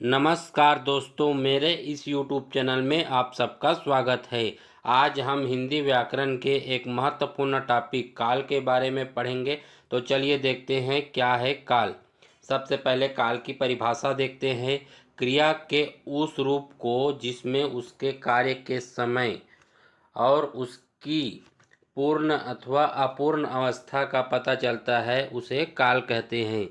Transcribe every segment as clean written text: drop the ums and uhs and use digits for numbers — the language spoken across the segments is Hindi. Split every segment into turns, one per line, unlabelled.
नमस्कार दोस्तों, मेरे इस YouTube चैनल में आप सबका स्वागत है। आज हम हिंदी व्याकरण के एक महत्वपूर्ण टॉपिक काल के बारे में पढ़ेंगे। तो चलिए देखते हैं क्या है काल। सबसे पहले काल की परिभाषा देखते हैं। क्रिया के उस रूप को जिसमें उसके कार्य के समय और उसकी पूर्ण अथवा अपूर्ण अवस्था का पता चलता है उसे काल कहते हैं।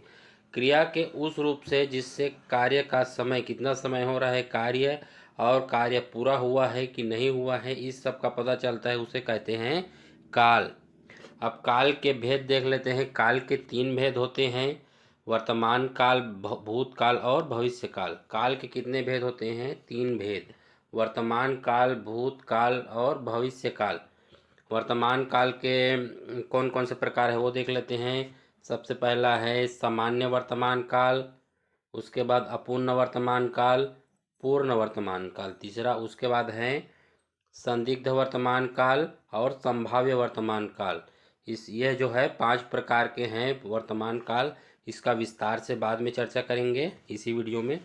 क्रिया के उस रूप से जिससे कार्य का समय, कितना समय हो रहा है कार्य और कार्य पूरा हुआ है कि नहीं हुआ है, इस सब का पता चलता है, उसे कहते हैं काल। अब काल के भेद देख लेते हैं। काल के 3 भेद होते हैं: वर्तमान काल, भूतकाल और भविष्य काल। काल के कितने भेद होते हैं? 3 भेद: वर्तमान काल, भूतकाल और भविष्य काल। वर्तमान काल के कौन कौन से प्रकार है वो देख लेते हैं। सबसे पहला है सामान्य वर्तमान काल, उसके बाद अपूर्ण वर्तमान काल, पूर्ण वर्तमान काल तीसरा, उसके बाद है संदिग्ध वर्तमान काल और संभाव्य वर्तमान काल। यह जो है 5 प्रकार के हैं वर्तमान काल। इसका विस्तार से बाद में चर्चा करेंगे इसी वीडियो में।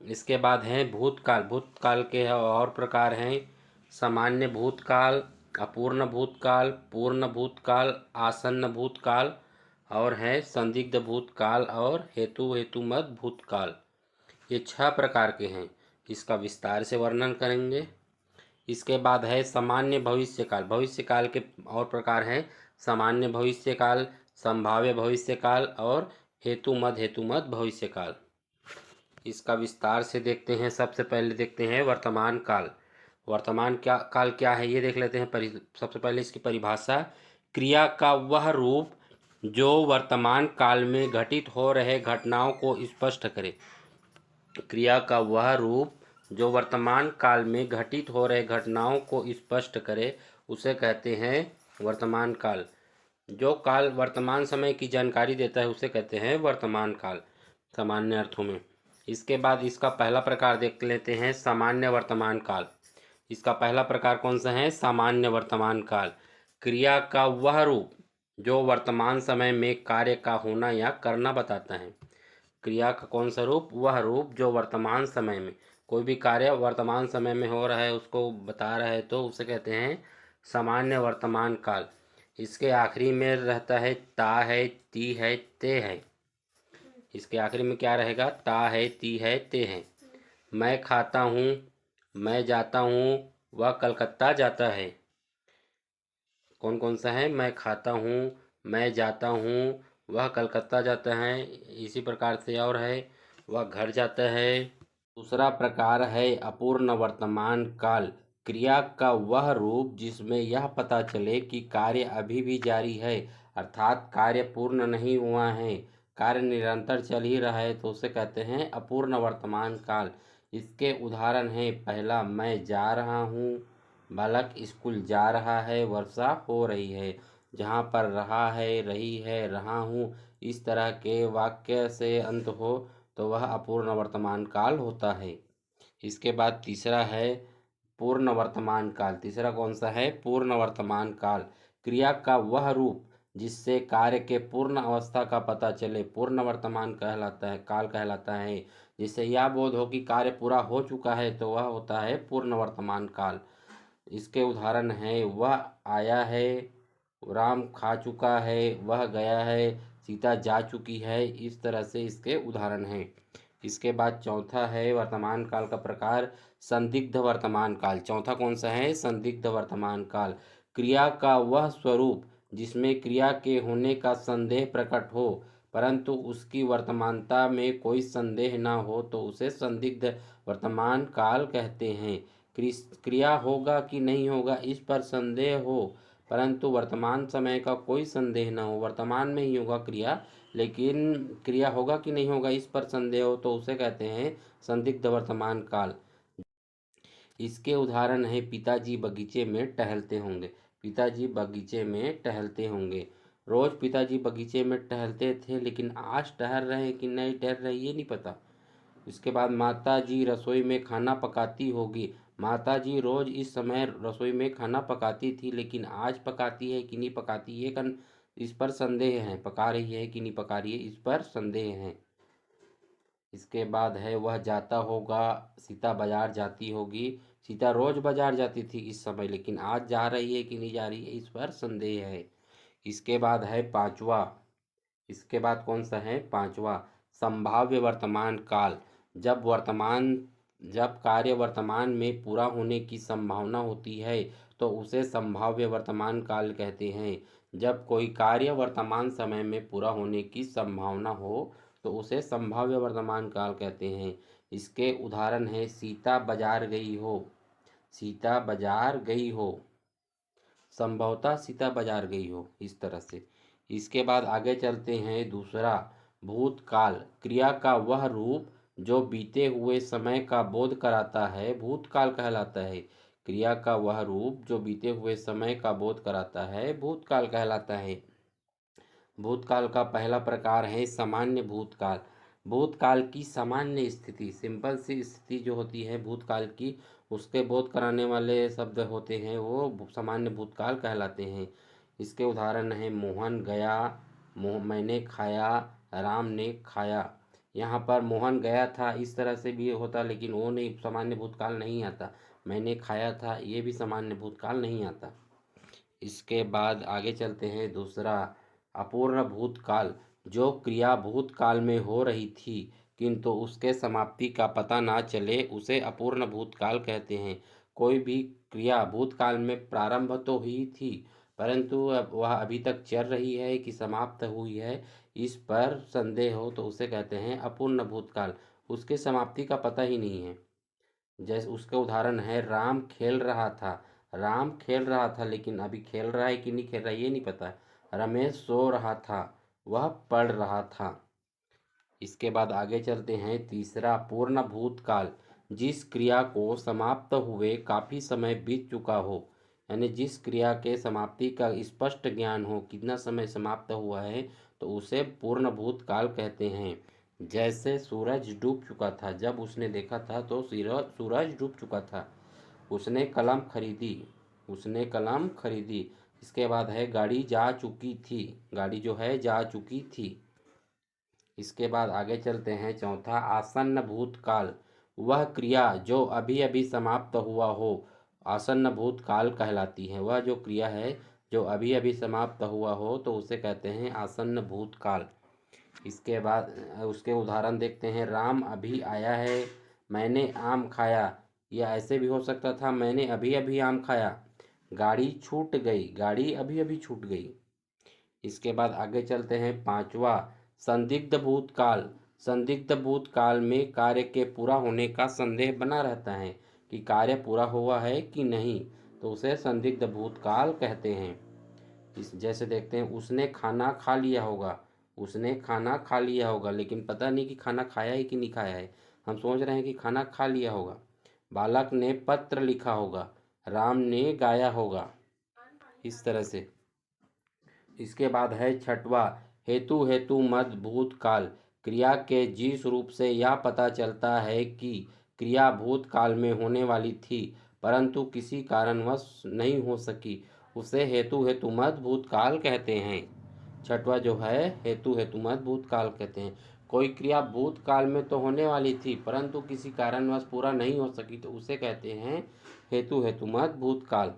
इसके बाद है भूतकाल। भूतकाल के और प्रकार हैं: सामान्य भूतकाल, अपूर्ण भूतकाल, पूर्ण भूतकाल, आसन्न भूतकाल और है संदिग्ध भूतकाल और हेतुमत भूतकाल। ये 6 प्रकार के हैं। इसका विस्तार से वर्णन करेंगे। इसके बाद है सामान्य भविष्य काल। भविष्य काल के और प्रकार हैं: सामान्य भविष्य काल, संभाव्य भविष्य काल और हेतुमत भविष्य काल। इसका विस्तार से देखते हैं। सबसे पहले देखते हैं वर्तमान काल। वर्तमान काल क्या है ये देख लेते हैं। सबसे पहले इसकी परिभाषा: क्रिया का वह रूप जो वर्तमान काल में घटित हो रहे घटनाओं को स्पष्ट करे। क्रिया का वह रूप जो वर्तमान काल में घटित हो रहे घटनाओं को स्पष्ट करे उसे कहते हैं वर्तमान काल। जो काल वर्तमान समय की जानकारी देता है उसे कहते हैं वर्तमान काल, सामान्य अर्थों में। इसके बाद इसका पहला प्रकार देख लेते हैं, सामान्य वर्तमान काल। इसका पहला प्रकार कौन सा है? सामान्य वर्तमान काल। क्रिया का वह रूप जो वर्तमान समय में कार्य का होना या करना बताता है। क्रिया का कौन सा रूप? वह रूप जो वर्तमान समय में, कोई भी कार्य वर्तमान समय में हो रहा है उसको बता रहा है तो उसे कहते हैं सामान्य वर्तमान काल। इसके आखिरी में रहता है ता है, ती है, ते है। इसके आखिरी में क्या रहेगा? ता है, ती है, ते है। मैं खाता हूँ, मैं जाता हूँ, वह कलकत्ता जाता है। कौन कौन सा है? मैं खाता हूँ, मैं जाता हूँ, वह कलकत्ता जाता है। इसी प्रकार से और है, वह घर जाता है। दूसरा प्रकार है अपूर्ण वर्तमान काल। क्रिया का वह रूप जिसमें यह पता चले कि कार्य अभी भी जारी है, अर्थात कार्य पूर्ण नहीं हुआ है, कार्य निरंतर चल ही रहा है, तो उसे कहते हैं अपूर्ण वर्तमान काल। इसके उदाहरण हैं: पहला, मैं जा रहा हूँ, बालक स्कूल जा रहा है, वर्षा हो रही है। जहाँ पर रहा है, रही है, रहा हूँ इस तरह के वाक्य से अंत हो तो वह अपूर्ण वर्तमान काल होता है। इसके बाद तीसरा है पूर्ण वर्तमान काल। तीसरा कौन सा है? पूर्ण वर्तमान काल। क्रिया का वह रूप जिससे कार्य के पूर्ण अवस्था का पता चले पूर्ण वर्तमान कहलाता है, काल कहलाता है। जिससे यह बोध हो कि कार्य पूरा हो चुका है तो वह होता है पूर्ण वर्तमान काल। इसके उदाहरण हैं: वह आया है, राम खा चुका है, वह गया है, सीता जा चुकी है। इस तरह से इसके उदाहरण हैं। इसके बाद चौथा है वर्तमान काल का प्रकार संदिग्ध वर्तमान काल। चौथा कौन सा है? संदिग्ध वर्तमान काल। क्रिया का वह स्वरूप जिसमें क्रिया के होने का संदेह प्रकट हो परंतु उसकी वर्तमानता में कोई संदेह न हो तो उसे संदिग्ध वर्तमान काल कहते हैं। क्रिया होगा कि नहीं होगा इस पर संदेह हो परंतु वर्तमान समय का कोई संदेह न हो, वर्तमान में ही होगा क्रिया, लेकिन क्रिया होगा कि नहीं होगा इस पर संदेह हो तो उसे कहते हैं संदिग्ध वर्तमान काल। इसके उदाहरण है: पिताजी बगीचे में टहलते होंगे। पिताजी बगीचे में टहलते होंगे। रोज पिताजी बगीचे में टहलते थे लेकिन आज टहल रहे हैं कि नहीं टहल रहे ये नहीं पता। इसके बाद माता जी रसोई में खाना पकाती होगी। माता जी रोज इस समय रसोई में खाना पकाती थी लेकिन आज पकाती है कि नहीं पकाती ये इस पर संदेह है, पका रही है कि नहीं पका रही है इस पर संदेह है। इसके बाद है वह जाता होगा, सीता बाजार जाती होगी। सीता रोज बाजार जाती थी इस समय, लेकिन आज जा रही है कि नहीं जा रही है इस पर संदेह है। इसके बाद है पांचवा। इसके बाद कौन सा है पांचवा, संभाव्य वर्तमान काल। जब वर्तमान जब कार्य वर्तमान में पूरा होने की संभावना होती है तो उसे संभाव्य वर्तमान काल कहते हैं। जब कोई कार्य वर्तमान समय में पूरा होने की संभावना हो तो उसे संभाव्य वर्तमान काल कहते हैं। इसके उदाहरण है सीता बाजार गई हो। सीता बाजार गई हो, संभवतः सीता बाजार गई हो, इस तरह से। इसके बाद आगे चलते हैं दूसरा, भूतकाल। क्रिया का वह रूप जो बीते हुए समय का बोध कराता है भूतकाल कहलाता है। क्रिया का वह रूप जो बीते हुए समय का बोध कराता है भूतकाल कहलाता है। भूतकाल का पहला प्रकार है सामान्य भूतकाल। भूतकाल की सामान्य स्थिति, सिंपल सी स्थिति जो होती है भूतकाल की, उसके बोध कराने वाले शब्द होते हैं वो सामान्य भूतकाल कहलाते हैं। इसके उदाहरण हैं मोहन गया, मैंने खाया, राम ने खाया। यहाँ पर मोहन गया था इस तरह से भी होता, लेकिन वो नहीं, सामान्य भूतकाल नहीं आता। मैंने खाया था ये भी सामान्य भूतकाल नहीं आता। इसके बाद आगे चलते हैं दूसरा, अपूर्ण भूतकाल। जो क्रिया भूतकाल में हो रही थी किंतु उसके समाप्ति का पता ना चले उसे अपूर्ण भूतकाल कहते हैं। कोई भी क्रिया भूतकाल में प्रारंभ तो हुई थी परंतु वह अभी तक चल रही है कि समाप्त हुई है इस पर संदेह हो तो उसे कहते हैं अपूर्ण भूतकाल। उसके समाप्ति का पता ही नहीं है। जैसे उसका उदाहरण है राम खेल रहा था। राम खेल रहा था लेकिन अभी खेल रहा है कि नहीं खेल रहा है ये नहीं पता। रमेश सो रहा था, वह पढ़ रहा था। इसके बाद आगे चलते हैं तीसरा, पूर्ण भूतकाल। जिस क्रिया को समाप्त हुए काफ़ी समय बीत चुका हो, यानी जिस क्रिया के समाप्ति का स्पष्ट ज्ञान हो कितना समय समाप्त हुआ है तो उसे पूर्ण भूतकाल कहते हैं। जैसे सूरज डूब चुका था, जब उसने देखा था तो सूरज डूब चुका था। उसने कलम खरीदी, उसने कलम खरीदी। इसके बाद है गाड़ी जा चुकी थी, गाड़ी जो है जा चुकी थी। इसके बाद आगे चलते हैं चौथा, आसन्न भूतकाल। वह क्रिया जो अभी अभी समाप्त हुआ हो आसन्न भूतकाल कहलाती है। वह जो क्रिया है जो अभी अभी समाप्त हुआ हो तो उसे कहते हैं आसन्न भूतकाल। इसके बाद उसके उदाहरण देखते हैं, राम अभी आया है, मैंने आम खाया। यह ऐसे भी हो सकता था, मैंने अभी अभी आम खाया। गाड़ी छूट गई, गाड़ी अभी अभी छूट गई। इसके बाद आगे चलते हैं पांचवा, संदिग्ध भूतकाल। संदिग्ध भूतकाल में कार्य के पूरा होने का संदेह बना रहता है कि कार्य पूरा हुआ है कि नहीं, तो उसे संदिग्ध भूतकाल कहते हैं। इस जैसे देखते हैं, उसने खाना खा लिया होगा। उसने खाना खा लिया होगा लेकिन पता नहीं कि खाना खाया है कि नहीं खाया है। हम सोच रहे हैं कि खाना खा लिया होगा। बालक ने पत्र लिखा होगा, राम ने गाया होगा, इस तरह से। इसके बाद है छठवा, हेतु हेतु मद भूतकाल। क्रिया के जिस रूप से यह पता चलता है कि क्रिया भूतकाल में होने वाली थी परंतु किसी कारणवश नहीं हो सकी उसे हेतु हेतु मद भूतकाल कहते हैं। छठवा जो है हेतु हेतु मद भूतकाल कहते हैं। कोई क्रिया भूतकाल में तो होने वाली थी परंतु किसी कारणवश पूरा नहीं हो सकी तो उसे कहते हैं हेतु हेतु मद भूतकाल।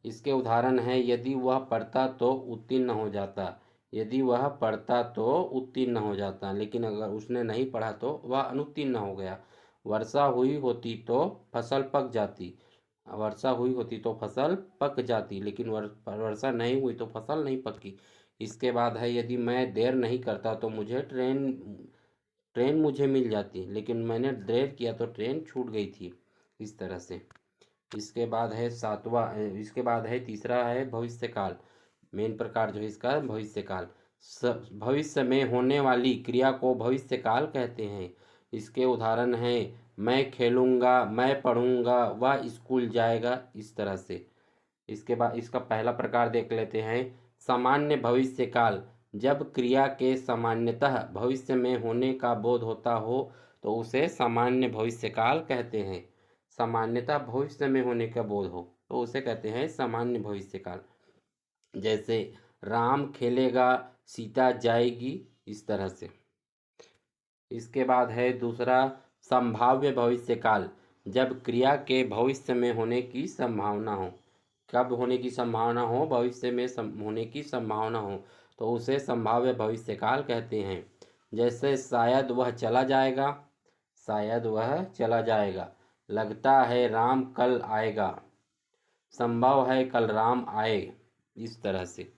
इसके उदाहरण हैं, यदि वह पढ़ता तो उत्तीर्ण हो जाता। यदि वह पढ़ता तो उत्तीर्ण हो जाता, लेकिन अगर उसने नहीं पढ़ा तो वह अनुत्तीर्ण हो गया। वर्षा हुई होती तो फसल पक जाती। वर्षा हुई होती तो फसल पक जाती, लेकिन वर्षा नहीं हुई तो फसल नहीं पकी। इसके बाद है, यदि मैं देर नहीं करता तो मुझे ट्रेन ट्रेन मुझे मिल जाती, लेकिन मैंने देर किया तो ट्रेन छूट गई थी, इस तरह से। इसके बाद है सातवां, इसके बाद है तीसरा है भविष्यकाल। मेन प्रकार जो है इसका भविष्यकाल। भविष्य में होने वाली क्रिया को भविष्यकाल कहते हैं। इसके उदाहरण हैं, मैं खेलूँगा, मैं पढ़ूँगा, वह स्कूल जाएगा, इस तरह से। इसके बाद इसका पहला प्रकार देख लेते हैं, सामान्य भविष्यकाल। जब क्रिया के सामान्यतः भविष्य में होने का बोध होता हो तो उसे सामान्य भविष्यकाल कहते हैं। सामान्यतः भविष्य में होने का बोध हो तो उसे कहते हैं सामान्य भविष्यकाल। जैसे राम खेलेगा, सीता जाएगी, इस तरह से। इसके बाद है दूसरा संभाव्य भविष्यकाल, जब क्रिया के भविष्य में होने की संभावना हो। कब होने की संभावना हो? भविष्य में होने की संभावना हो तो उसे संभाव्य भविष्यकाल कहते हैं। जैसे शायद वह चला जाएगा, शायद वह चला जाएगा। लगता है राम कल आएगा, संभव है कल राम आए, इस तरह से।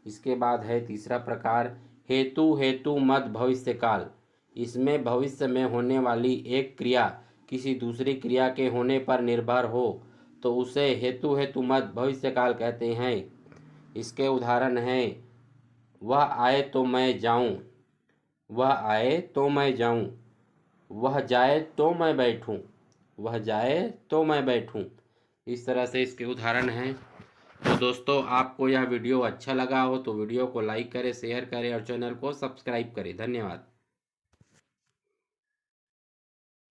इसके बाद है तीसरा प्रकार हेतु हेतु मत भविष्यकाल। इसमें भविष्य में होने वाली एक क्रिया किसी दूसरी क्रिया के होने पर निर्भर हो तो उसे हेतु हेतु मत भविष्यकाल कहते हैं। इसके उदाहरण हैं वह आए तो मैं जाऊं, वह आए तो मैं जाऊं, वह जाए तो मैं बैठूं, वह जाए तो मैं बैठूं। इस तरह से इसके उदाहरण हैं। तो दोस्तों, आपको यह वीडियो अच्छा लगा हो तो वीडियो को लाइक करें, शेयर करें और चैनल को सब्सक्राइब करें। धन्यवाद।